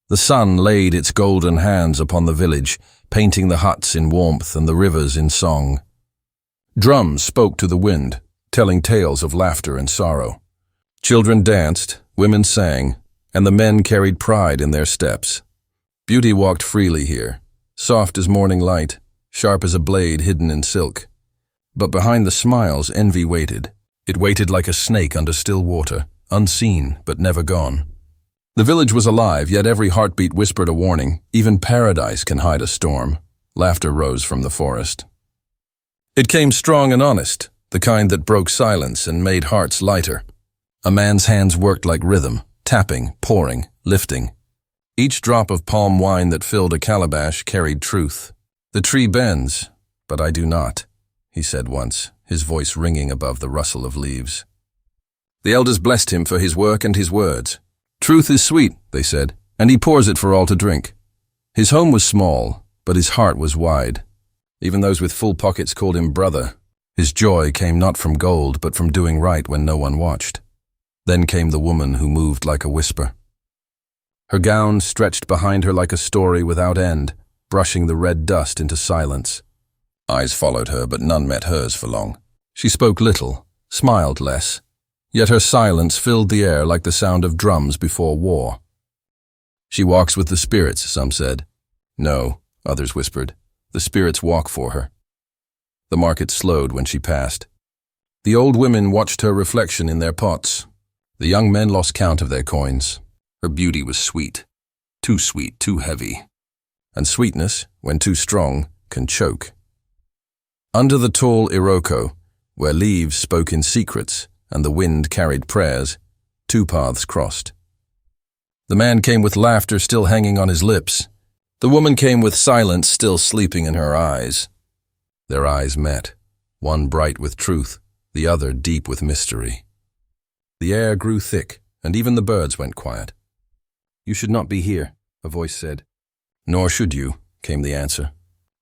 The sun laid its golden hands upon the village, painting the huts in warmth and the rivers in song. Drums spoke to the wind, telling tales of laughter and sorrow. Children danced, women sang, and the men carried pride in their steps. Beauty walked freely here, soft as morning light, sharp as a blade hidden in silk. But behind the smiles, envy waited. It waited like a snake under still water, unseen but never gone. The village was alive, yet every heartbeat whispered a warning. Even paradise can hide a storm. Laughter rose from the forest. It came strong and honest, the kind that broke silence and made hearts lighter. A man's hands worked like rhythm, tapping, pouring, lifting. Each drop of palm wine that filled a calabash carried truth. "The tree bends, but I do not," he said once, his voice ringing above the rustle of leaves. The elders blessed him for his work and his words. "Truth is sweet," they said, "and he pours it for all to drink." His home was small, but his heart was wide. Even those with full pockets called him brother. His joy came not from gold, but from doing right when no one watched. Then came the woman who moved like a whisper. Her gown stretched behind her like a story without end, brushing the red dust into silence. Eyes followed her, but none met hers for long. She spoke little, smiled less, yet her silence filled the air like the sound of drums before war. "She walks with the spirits," some said. "No," others whispered, "the spirits walk for her." The market slowed when she passed. The old women watched her reflection in their pots. The young men lost count of their coins. Her beauty was sweet, too heavy. And sweetness, when too strong, can choke. Under the tall iroko, where leaves spoke in secrets and the wind carried prayers, two paths crossed. The man came with laughter still hanging on his lips. The woman came with silence still sleeping in her eyes. Their eyes met, one bright with truth, the other deep with mystery. The air grew thick, and even the birds went quiet. "You should not be here," a voice said. "Nor should you," came the answer.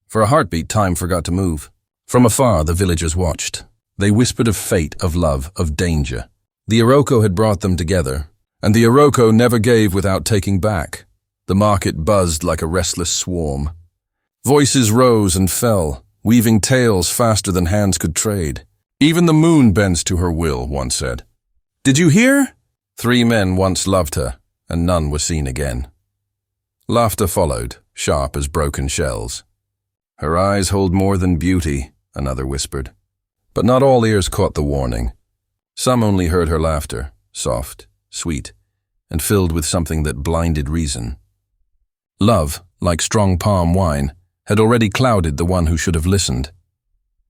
For a heartbeat, time forgot to move. From afar, the villagers watched. They whispered of fate, of love, of danger. The iroko had brought them together, and the iroko never gave without taking back. The market buzzed like a restless swarm. Voices rose and fell, weaving tales faster than hands could trade. "Even the moon bends to her will," one said. "Did you hear?" 3 men once loved her, and none were seen again. Laughter followed, sharp as broken shells. "Her eyes hold more than beauty," another whispered. But not all ears caught the warning. Some only heard her laughter, soft, sweet, and filled with something that blinded reason. Love, like strong palm wine, had already clouded the one who should have listened.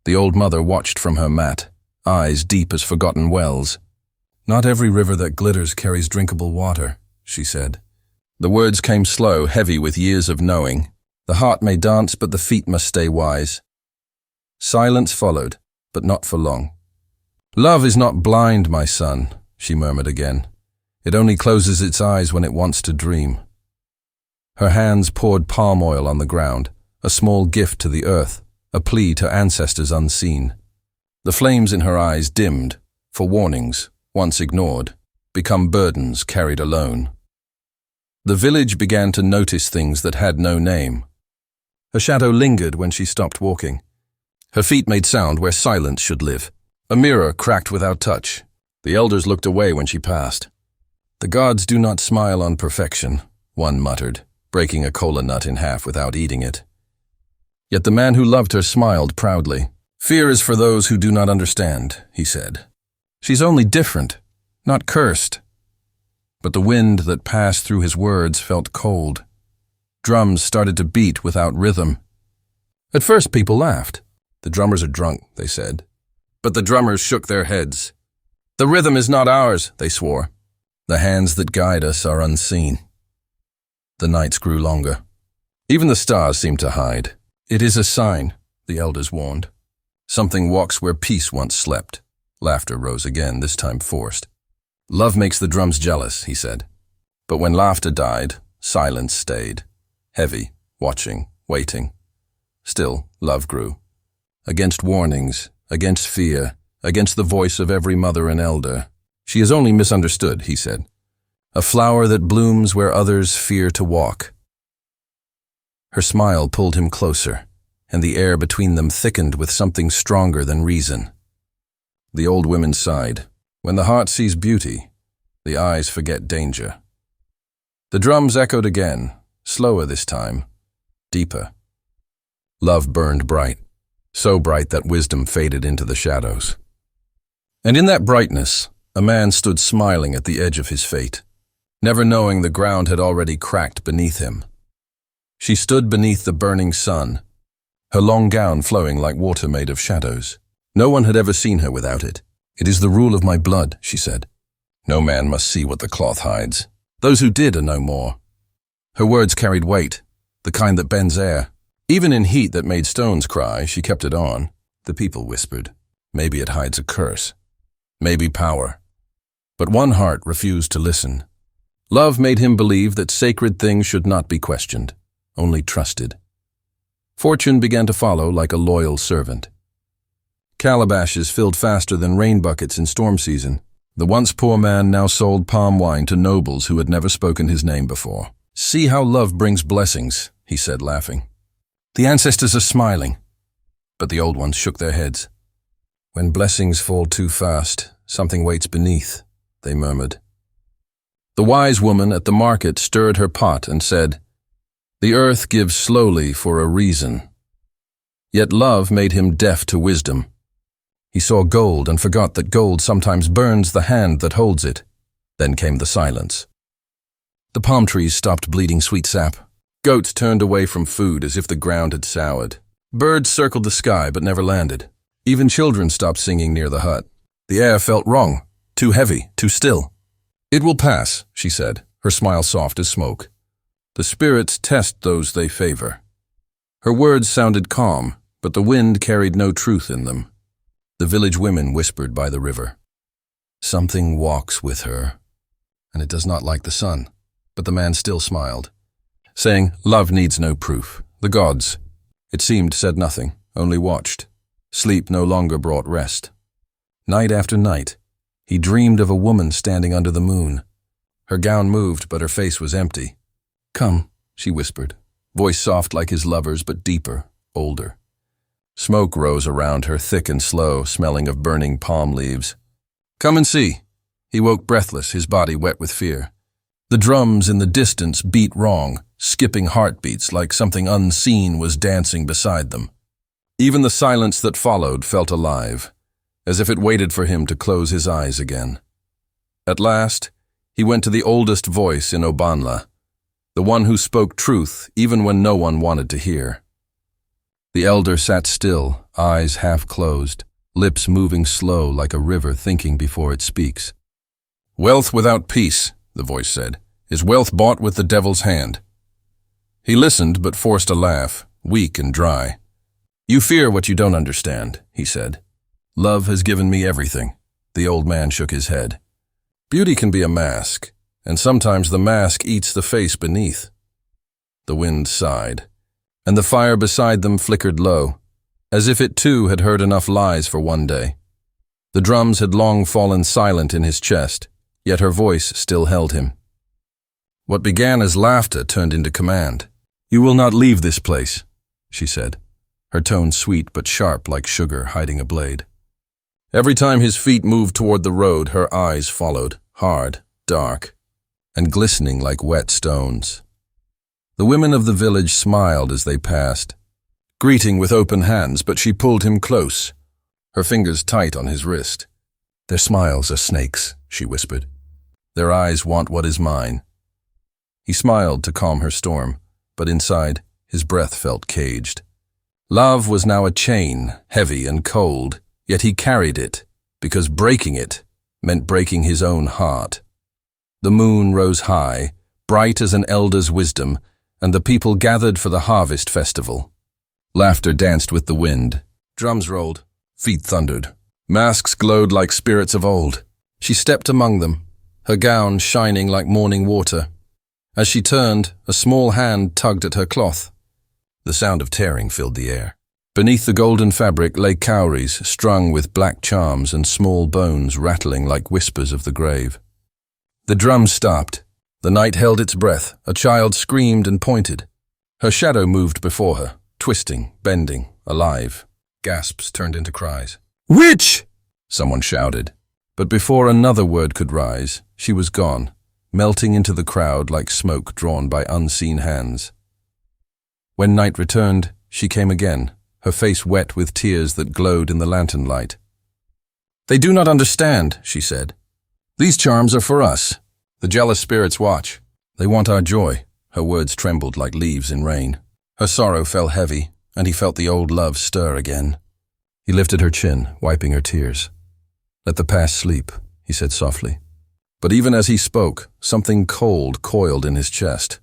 The old mother watched from her mat, eyes deep as forgotten wells. "Not every river that glitters carries drinkable water," she said. The words came slow, heavy with years of knowing. The heart may dance, but the feet must stay wise. Silence followed, but not for long. "Love is not blind, my son," she murmured again. "It only closes its eyes when it wants to dream." Her hands poured palm oil on the ground, a small gift to the earth, a plea to ancestors unseen. The flames in her eyes dimmed, for warnings, once ignored, become burdens carried alone. The village began to notice things that had no name. Her shadow lingered when she stopped walking. Her feet made sound where silence should live. A mirror cracked without touch. The elders looked away when she passed. "The gods do not smile on perfection," one muttered, breaking a kola nut in half without eating it. Yet the man who loved her smiled proudly. "Fear is for those who do not understand," he said. "She's only different, not cursed." But the wind that passed through his words felt cold. Drums started to beat without rhythm. At first people laughed. "The drummers are drunk," they said. But the drummers shook their heads. "The rhythm is not ours," they swore. "The hands that guide us are unseen." The nights grew longer. Even the stars seemed to hide. "It is a sign," the elders warned. "Something walks where peace once slept." Laughter rose again, this time forced. "Love makes the drums jealous," he said. But when laughter died, silence stayed. Heavy, watching, waiting. Still, love grew. Against warnings, against fear, against the voice of every mother and elder. "She is only misunderstood," he said. a flower that blooms where others fear to walk. Her smile pulled him closer, and the air between them thickened with something stronger than reason. The old women sighed. When the heart sees beauty, the eyes forget danger. The drums echoed again, slower this time, deeper. Love burned bright, so bright that wisdom faded into the shadows. And in that brightness, a man stood smiling at the edge of his fate, never knowing the ground had already cracked beneath him. She stood beneath the burning sun, her long gown flowing like water made of shadows. No one had ever seen her without it. "It is the rule of my blood," she said. "No man must see what the cloth hides. Those who did are no more." Her words carried weight, the kind that bends air. Even in heat that made stones cry, she kept it on. The people whispered, "Maybe it hides a curse. Maybe power." But one heart refused to listen. Love made him believe that sacred things should not be questioned, only trusted. Fortune began to follow like a loyal servant. Calabashes filled faster than rain buckets in storm season. The once poor man now sold palm wine to nobles who had never spoken his name before. "See how love brings blessings," he said, laughing. "The ancestors are smiling." But the old ones shook their heads. "When blessings fall too fast, something waits beneath," they murmured. The wise woman at the market stirred her pot and said, "The earth gives slowly for a reason." Yet love made him deaf to wisdom. He saw gold and forgot that gold sometimes burns the hand that holds it. Then came the silence. The palm trees stopped bleeding sweet sap. Goats turned away from food as if the ground had soured. Birds circled the sky but never landed. Even children stopped singing near the hut. The air felt wrong, too heavy, too still. "It will pass," she said, her smile soft as smoke. "The spirits test those they favor." Her words sounded calm, but the wind carried no truth in them. The village women whispered by the river. "Something walks with her, and it does not like the sun." But the man still smiled, saying, "Love needs no proof. The gods," it seemed, said nothing, only watched. Sleep no longer brought rest. Night after night, he dreamed of a woman standing under the moon. Her gown moved, but her face was empty. "Come," she whispered, voice soft like his lover's, but deeper, older. Smoke rose around her, thick and slow, smelling of burning palm leaves. "Come and see." He woke breathless, his body wet with fear. The drums in the distance beat wrong, skipping heartbeats like something unseen was dancing beside them. Even the silence that followed felt alive, as if it waited for him to close his eyes again. At last, he went to the oldest voice in Obanla, the one who spoke truth even when no one wanted to hear. The elder sat still, eyes half closed, lips moving slow like a river thinking before it speaks. "Wealth without peace," the voice said, "is wealth bought with the devil's hand." He listened but forced a laugh, weak and dry. "You fear what you don't understand," he said. "Love has given me everything." The old man shook his head. "Beauty can be a mask, and sometimes the mask eats the face beneath." The wind sighed, and the fire beside them flickered low, as if it too had heard enough lies for one day. The drums had long fallen silent in his chest, yet her voice still held him. What began as laughter turned into command. "You will not leave this place," she said, her tone sweet but sharp like sugar hiding a blade. Every time his feet moved toward the road, her eyes followed, hard, dark, and glistening like wet stones. The women of the village smiled as they passed, greeting with open hands, but she pulled him close, her fingers tight on his wrist. "Their smiles are snakes," she whispered. "Their eyes want what is mine." He smiled to calm her storm, but inside, his breath felt caged. Love was now a chain, heavy and cold, yet he carried it, because breaking it meant breaking his own heart. The moon rose high, bright as an elder's wisdom, and the people gathered for the harvest festival. Laughter danced with the wind. Drums rolled, feet thundered. Masks glowed like spirits of old. She stepped among them, her gown shining like morning water. As she turned, a small hand tugged at her cloth. The sound of tearing filled the air. Beneath the golden fabric lay cowries strung with black charms and small bones rattling like whispers of the grave. The drums stopped, The night held its breath. A child screamed and pointed. Her shadow moved before her, twisting, bending, alive. Gasps turned into cries. "Witch!" someone shouted. But before another word could rise, she was gone, melting into the crowd like smoke drawn by unseen hands. When night returned, she came again, her face wet with tears that glowed in the lantern light. "They do not understand," she said. "These charms are for us. The jealous spirits watch. They want our joy." Her words trembled like leaves in rain. Her sorrow fell heavy, and he felt the old love stir again. He lifted her chin, wiping her tears. "Let the past sleep," he said softly. But even as he spoke, something cold coiled in his chest.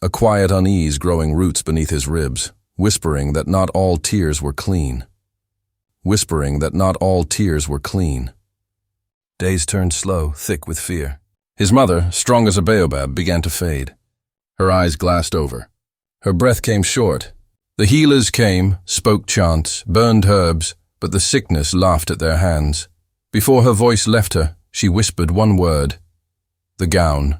A quiet unease growing roots beneath his ribs, whispering that not all tears were clean. Whispering that not all tears were clean. Days turned slow, thick with fear. His mother, strong as a baobab, began to fade. Her eyes glassed over. Her breath came short. The healers came, spoke chants, burned herbs, but the sickness laughed at their hands. Before her voice left her, she whispered one word: "The gown."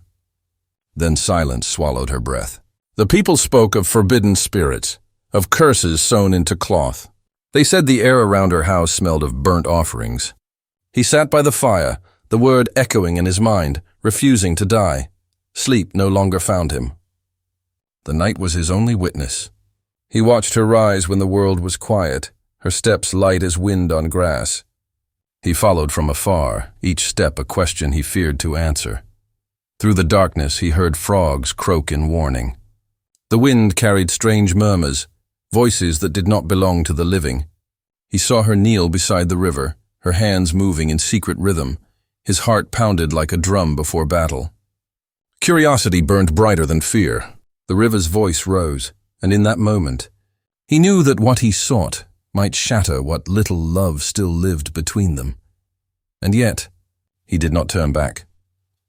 Then silence swallowed her breath. The people spoke of forbidden spirits, of curses sewn into cloth. They said the air around her house smelled of burnt offerings. He sat by the fire, the word echoing in his mind, refusing to die. Sleep no longer found him. The night was his only witness. He watched her rise when the world was quiet, her steps light as wind on grass. He followed from afar, each step a question he feared to answer. Through the darkness he heard frogs croak in warning. The wind carried strange murmurs, voices that did not belong to the living. He saw her kneel beside the river, her hands moving in secret rhythm. His heart pounded like a drum before battle. Curiosity burned brighter than fear. The river's voice rose, and in that moment, he knew that what he sought might shatter what little love still lived between them. And yet, he did not turn back.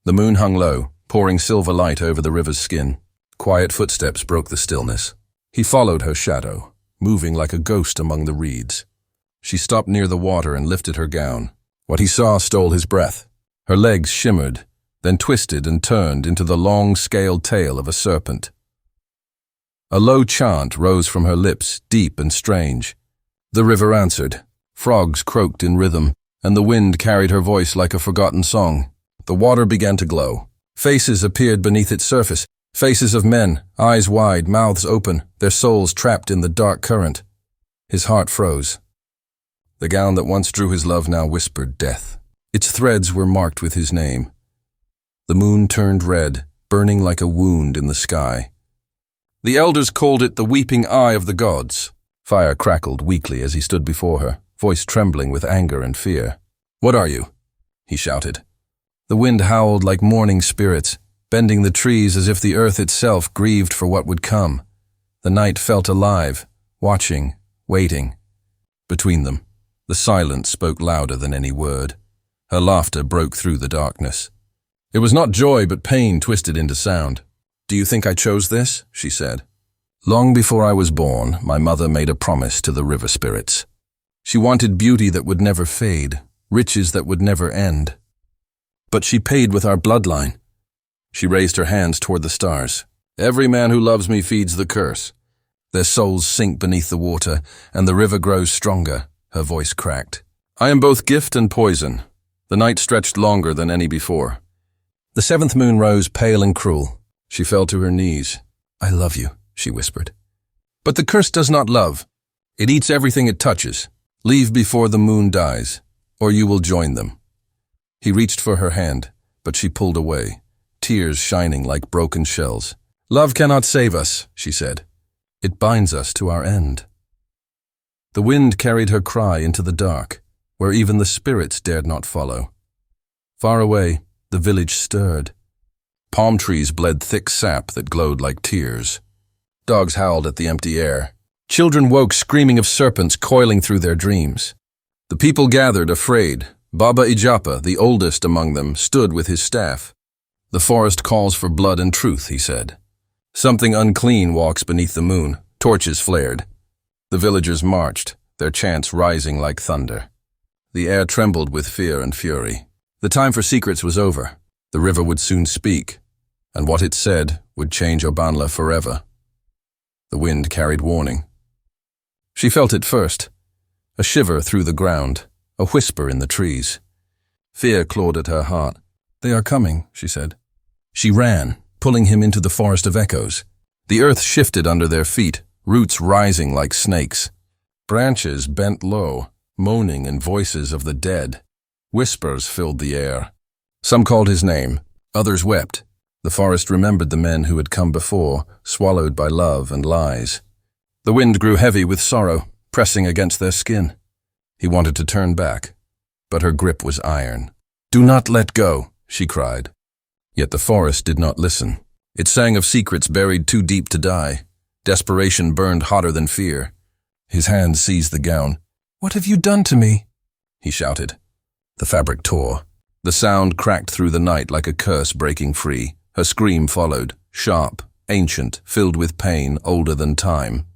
The moon hung low, pouring silver light over the river's skin. Quiet footsteps broke the stillness. He followed her shadow, moving like a ghost among the reeds. She stopped near the water and lifted her gown. What he saw stole his breath. Her legs shimmered, then twisted and turned into the long, scaled tail of a serpent. A low chant rose from her lips, deep and strange. The river answered. Frogs croaked in rhythm, and the wind carried her voice like a forgotten song. The water began to glow. Faces appeared beneath its surface, faces of men, eyes wide, mouths open, their souls trapped in the dark current. His heart froze. The gown that once drew his love now whispered death. Its threads were marked with his name. The moon turned red, burning like a wound in the sky. The elders called it the weeping eye of the gods. Fire crackled weakly as he stood before her, voice trembling with anger and fear. "What are you?" he shouted. The wind howled like mourning spirits, bending the trees as if the earth itself grieved for what would come. The night felt alive, watching, waiting. Between them, the silence spoke louder than any word. Her laughter broke through the darkness. It was not joy but pain twisted into sound. "Do you think I chose this?" she said. "Long before I was born, my mother made a promise to the river spirits. She wanted beauty that would never fade, riches that would never end. But she paid with our bloodline." She raised her hands toward the stars. "Every man who loves me feeds the curse. Their souls sink beneath the water, and the river grows stronger." Her voice cracked. "I am both gift and poison." The night stretched longer than any before. The seventh moon rose pale and cruel. She fell to her knees. "I love you," she whispered. "But the curse does not love. It eats everything it touches. Leave before the moon dies, or you will join them." He reached for her hand, but she pulled away, tears shining like broken shells. "Love cannot save us," she said. "It binds us to our end." The wind carried her cry into the dark, where even the spirits dared not follow. Far away, the village stirred. Palm trees bled thick sap that glowed like tears. Dogs howled at the empty air. Children woke screaming of serpents coiling through their dreams. The people gathered, afraid. Baba Ijapa, the oldest among them, stood with his staff. "The forest calls for blood and truth," he said. "Something unclean walks beneath the moon." Torches flared. The villagers marched, their chants rising like thunder. The air trembled with fear and fury. The time for secrets was over. The river would soon speak. and what it said would change Obanla forever. The wind carried warning. She felt it first, a shiver through the ground, a whisper in the trees. Fear clawed at her heart. "They are coming," she said. She ran, pulling him into the forest of echoes. The earth shifted under their feet, roots rising like snakes. Branches bent low, moaning in voices of the dead. Whispers filled the air. Some called his name, others wept. The forest remembered the men who had come before, swallowed by love and lies. The wind grew heavy with sorrow, pressing against their skin. He wanted to turn back, but her grip was iron. "Do not let go," she cried. Yet the forest did not listen. It sang of secrets buried too deep to die. Desperation burned hotter than fear. His hand seized the gown. "What have you done to me?" he shouted. The fabric tore. The sound cracked through the night like a curse breaking free. Her scream followed, sharp, ancient, filled with pain older than time.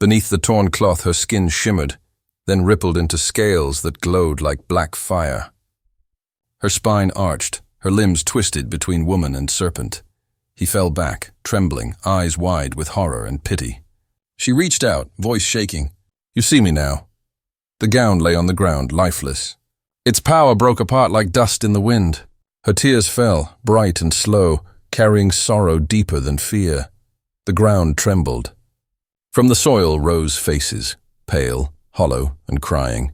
Beneath the torn cloth her skin shimmered, then rippled into scales that glowed like black fire. Her spine arched, her limbs twisted between woman and serpent. He fell back, trembling, eyes wide with horror and pity. She reached out, voice shaking. "You see me now." The gown lay on the ground, lifeless. Its power broke apart like dust in the wind. Her tears fell, bright and slow, carrying sorrow deeper than fear. The ground trembled. From the soil rose faces, pale, hollow, and crying.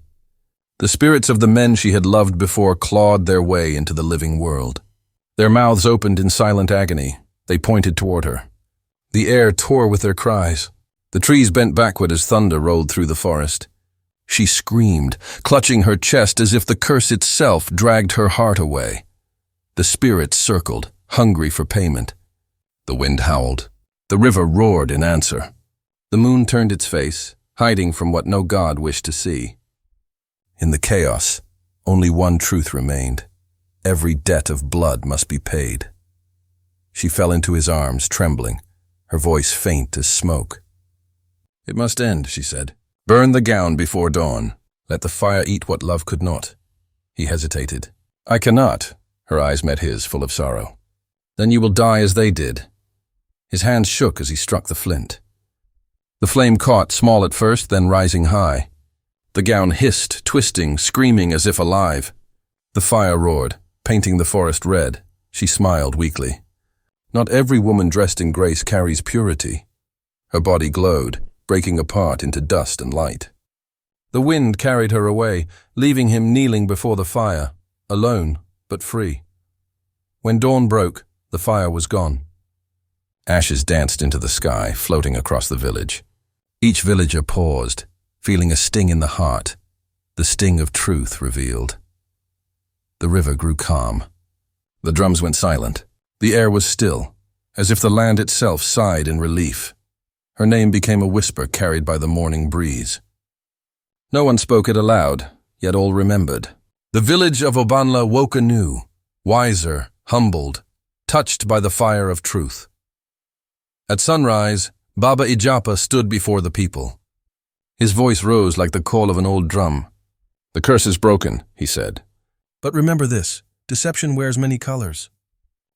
The spirits of the men she had loved before clawed their way into the living world. Their mouths opened in silent agony. They pointed toward her. The air tore with their cries. The trees bent backward as thunder rolled through the forest. She screamed, clutching her chest as if the curse itself dragged her heart away. The spirits circled, hungry for payment. The wind howled. The river roared in answer. The moon turned its face, hiding from what no god wished to see. In the chaos, only one truth remained. Every debt of blood must be paid. She fell into his arms, trembling, her voice faint as smoke. "It must end," she said. "Burn the gown before dawn. Let the fire eat what love could not." He hesitated. "I cannot." Her eyes met his, full of sorrow. "Then you will die as they did." His hands shook as he struck the flint. The flame caught, small at first, then rising high. The gown hissed, twisting, screaming as if alive. The fire roared, painting the forest red. She smiled weakly. Not every woman dressed in grace carries purity. Her body glowed, breaking apart into dust and light. The wind carried her away, leaving him kneeling before the fire, alone but free. When dawn broke, the fire was gone. Ashes danced into the sky, floating across the village. Each villager paused, feeling a sting in the heart, the sting of truth revealed. The river grew calm. The drums went silent. The air was still, as if the land itself sighed in relief. Her name became a whisper carried by the morning breeze. No one spoke it aloud, yet all remembered. The village of Obanla woke anew, wiser, humbled, touched by the fire of truth. At sunrise, Baba Ijapa stood before the people. His voice rose like the call of an old drum. "The curse is broken," he said. "But remember this, deception wears many colors.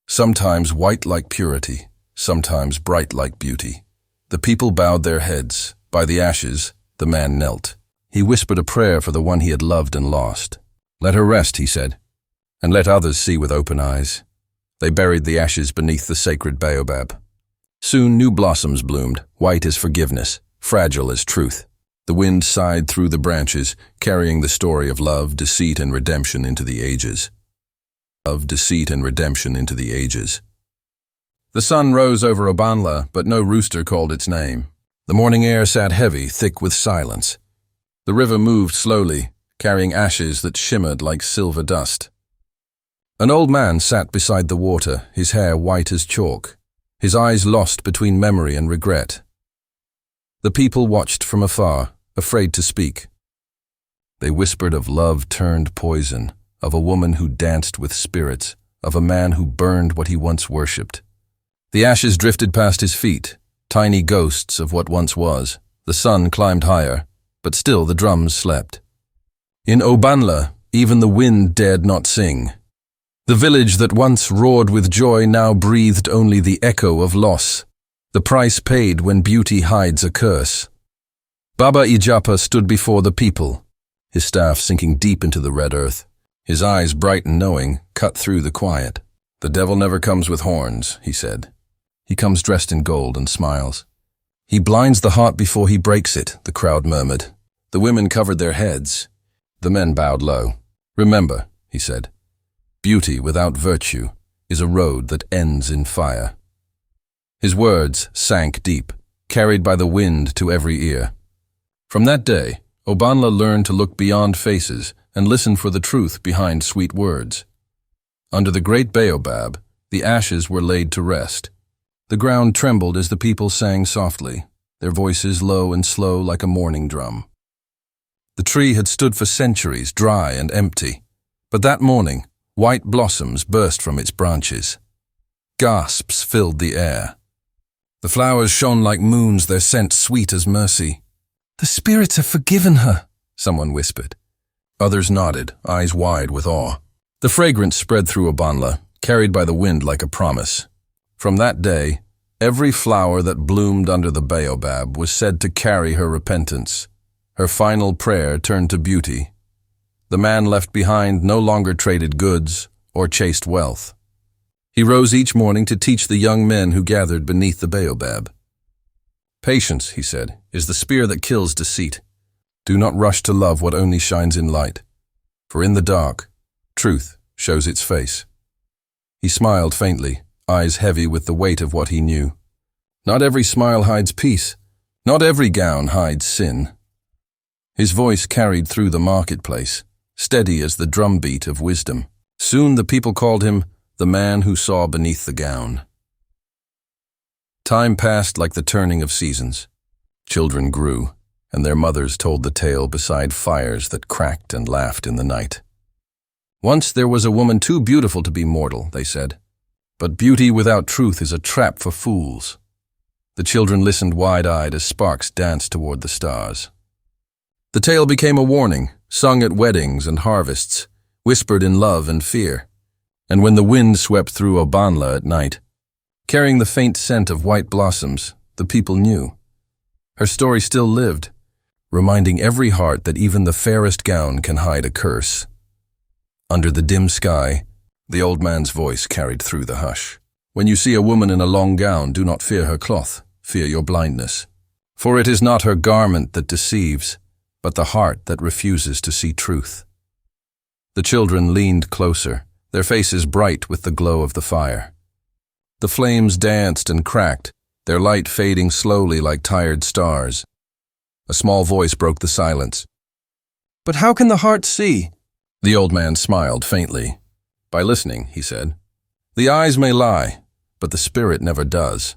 Sometimes white like purity, sometimes bright like beauty." The people bowed their heads. By the ashes, the man knelt. He whispered a prayer for the one he had loved and lost. "Let her rest," he said, "and let others see with open eyes." They buried the ashes beneath the sacred baobab. Soon new blossoms bloomed, white as forgiveness, fragile as truth. The wind sighed through the branches, carrying the story of love, deceit, and redemption into the ages. Love, deceit, and redemption into the ages. The sun rose over Obanla, but no rooster called its name. The morning air sat heavy, thick with silence. The river moved slowly, carrying ashes that shimmered like silver dust. An old man sat beside the water, his hair white as chalk, his eyes lost between memory and regret. The people watched from afar, afraid to speak. They whispered of love turned poison, of a woman who danced with spirits, of a man who burned what he once worshipped. The ashes drifted past his feet, tiny ghosts of what once was. The sun climbed higher, but still the drums slept. In Obanla, even the wind dared not sing. The village that once roared with joy now breathed only the echo of loss, the price paid when beauty hides a curse. Baba Ijapa stood before the people, his staff sinking deep into the red earth, his eyes bright and knowing, cut through the quiet. "The devil never comes with horns," he said. "He comes dressed in gold and smiles. He blinds the heart before he breaks it," the crowd murmured. The women covered their heads. The men bowed low. "Remember," he said, "beauty without virtue is a road that ends in fire." His words sank deep, carried by the wind to every ear. From that day, Obanla learned to look beyond faces and listen for the truth behind sweet words. Under the great baobab, the ashes were laid to rest. The ground trembled as the people sang softly, their voices low and slow like a mourning drum. The tree had stood for centuries, dry and empty, but that morning, white blossoms burst from its branches. Gasps filled the air. The flowers shone like moons, their scent sweet as mercy. "The spirits have forgiven her," someone whispered. Others nodded, eyes wide with awe. The fragrance spread through Obanla, carried by the wind like a promise. From that day, every flower that bloomed under the baobab was said to carry her repentance. Her final prayer turned to beauty. The man left behind no longer traded goods or chased wealth. He rose each morning to teach the young men who gathered beneath the baobab. "Patience," he said, "is the spear that kills deceit. Do not rush to love what only shines in light. For in the dark, truth shows its face." He smiled faintly, eyes heavy with the weight of what he knew. Not every smile hides peace. Not every gown hides sin. His voice carried through the marketplace, steady as the drumbeat of wisdom. Soon the people called him the man who saw beneath the gown. Time passed like the turning of seasons. Children grew, and their mothers told the tale beside fires that cracked and laughed in the night. "Once there was a woman too beautiful to be mortal," they said. "But beauty without truth is a trap for fools." The children listened wide-eyed as sparks danced toward the stars. The tale became a warning, sung at weddings and harvests, whispered in love and fear. And when the wind swept through Obanla at night, carrying the faint scent of white blossoms, the people knew. Her story still lived, reminding every heart that even the fairest gown can hide a curse. Under the dim sky, the old man's voice carried through the hush. "When you see a woman in a long gown, do not fear her cloth, fear your blindness. For it is not her garment that deceives, but the heart that refuses to see truth." The children leaned closer, their faces bright with the glow of the fire. The flames danced and cracked, their light fading slowly like tired stars. A small voice broke the silence. "But how can the heart see?" The old man smiled faintly. "By listening," he said. "The eyes may lie, but the spirit never does."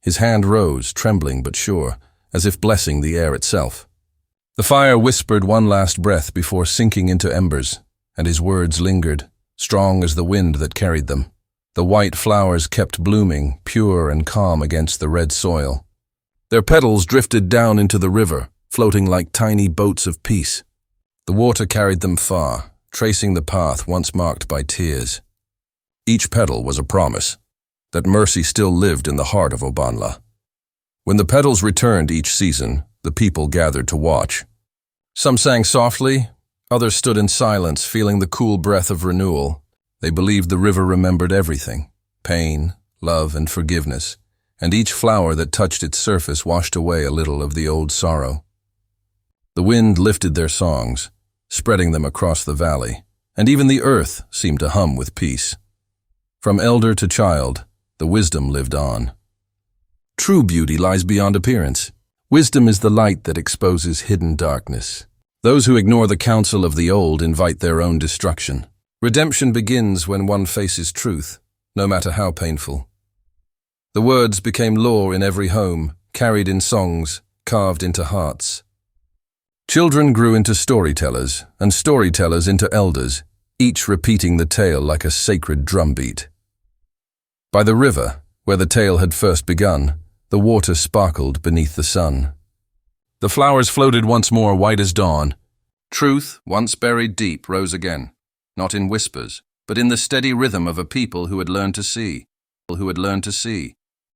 His hand rose, trembling but sure, as if blessing the air itself. The fire whispered one last breath before sinking into embers, and his words lingered, strong as the wind that carried them. The white flowers kept blooming, pure and calm against the red soil. Their petals drifted down into the river, floating like tiny boats of peace. The water carried them far, tracing the path once marked by tears. Each petal was a promise that mercy still lived in the heart of Obanla. When the petals returned each season, the people gathered to watch. Some sang softly, others stood in silence, feeling the cool breath of renewal. They believed the river remembered everything, pain, love, and forgiveness, and each flower that touched its surface washed away a little of the old sorrow. The wind lifted their songs, spreading them across the valley, and even the earth seemed to hum with peace. From elder to child, the wisdom lived on. True beauty lies beyond appearance. Wisdom is the light that exposes hidden darkness. Those who ignore the counsel of the old invite their own destruction. Redemption begins when one faces truth, no matter how painful. The words became law in every home, carried in songs, carved into hearts. Children grew into storytellers, and storytellers into elders, each repeating the tale like a sacred drumbeat. By the river, where the tale had first begun, the water sparkled beneath the sun. The flowers floated once more white as dawn. Truth, once buried deep, rose again, not in whispers, but in the steady rhythm of a people who had learned to see.